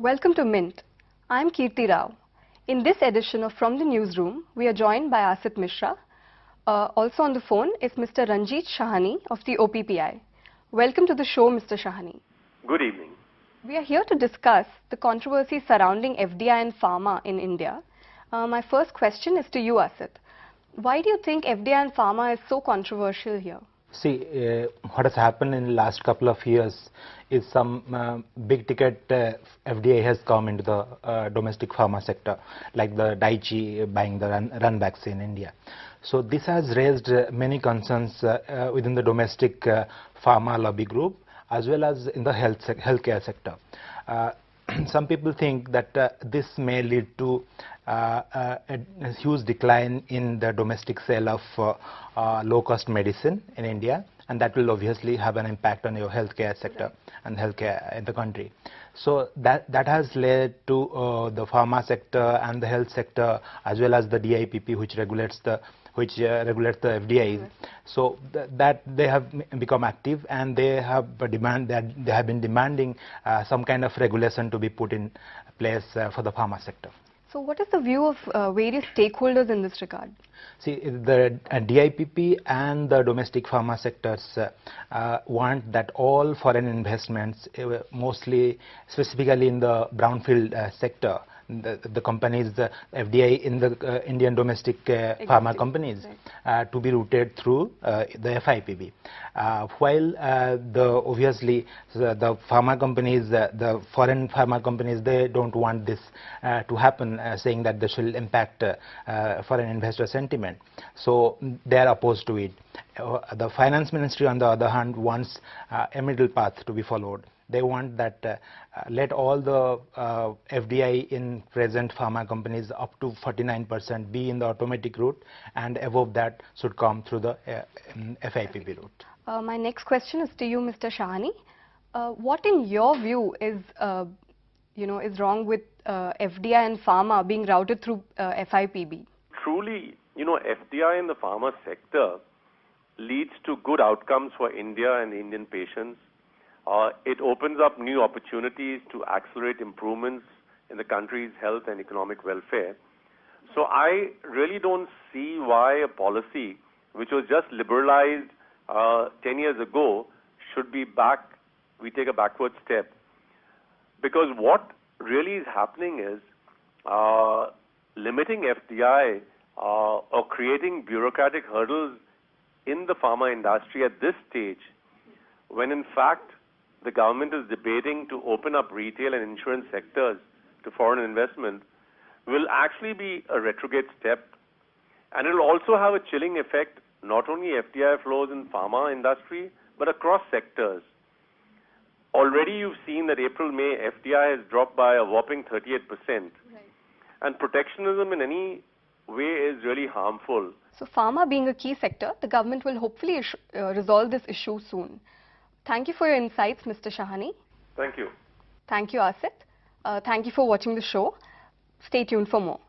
Welcome to Mint. I'm Kirti Rao. In this edition of From the Newsroom, we are joined by Asit Mishra. Also on the phone is Mr. Ranjit Sahani of the OPPI. Welcome to the show, Mr. Sahani. Good evening. We are here to discuss the controversy surrounding FDI and pharma in India. My first question is to you, Asit. Why do you think FDI and pharma is so controversial here? See, what has happened in the last couple of years is some big ticket FDI has come into the domestic pharma sector, like the Daiichi buying the run vaccine in India. So this has raised many concerns within the domestic pharma lobby group as well as in the healthcare sector. Some people think that this may lead to a huge decline in the domestic sale of low-cost medicine in India, and that will obviously have an impact on your healthcare sector and healthcare in the country. So that has led to the pharma sector and the health sector as well as the DIPP, which regulates the FDIs. So that they have become active, and they have been demanding some kind of regulation to be put in place for the pharma sector. So what is the view of various stakeholders in this regard? See, the DIPP and the domestic pharma sectors want that all foreign investments, mostly specifically in the brownfield sector, the companies, the FDI in the Indian domestic pharma companies, to be routed through the FIPB. While obviously the pharma companies, the foreign pharma companies, they don't want this to happen, saying that this will impact foreign investor sentiment. So they are opposed to it. The finance ministry, on the other hand, wants a middle path to be followed. They want that let all the FDI in present pharma companies up to 49% be in the automatic route, and above that should come through the FIPB route. My next question is to you, Mr. Sahani. What, in your view, is wrong with FDI and pharma being routed through FIPB? Truly, FDI in the pharma sector leads to good outcomes for India and Indian patients. It opens up new opportunities to accelerate improvements in the country's health and economic welfare. So I really don't see why a policy which was just liberalized 10 years ago should be we take a backward step. Because what really is happening is limiting FDI or creating bureaucratic hurdles in the pharma industry at this stage, when in fact the government is debating to open up retail and insurance sectors to foreign investment, will actually be a retrograde step. And it will also have a chilling effect, not only FDI flows in pharma industry, but across sectors. Already you've seen that April-May FDI has dropped by a whopping 38%. Right. And protectionism in any way is really harmful. So pharma being a key sector, the government will hopefully resolve this issue soon. Thank you for your insights, Mr. Sahani. Thank you. Thank you, Asit. Thank you for watching the show. Stay tuned for more.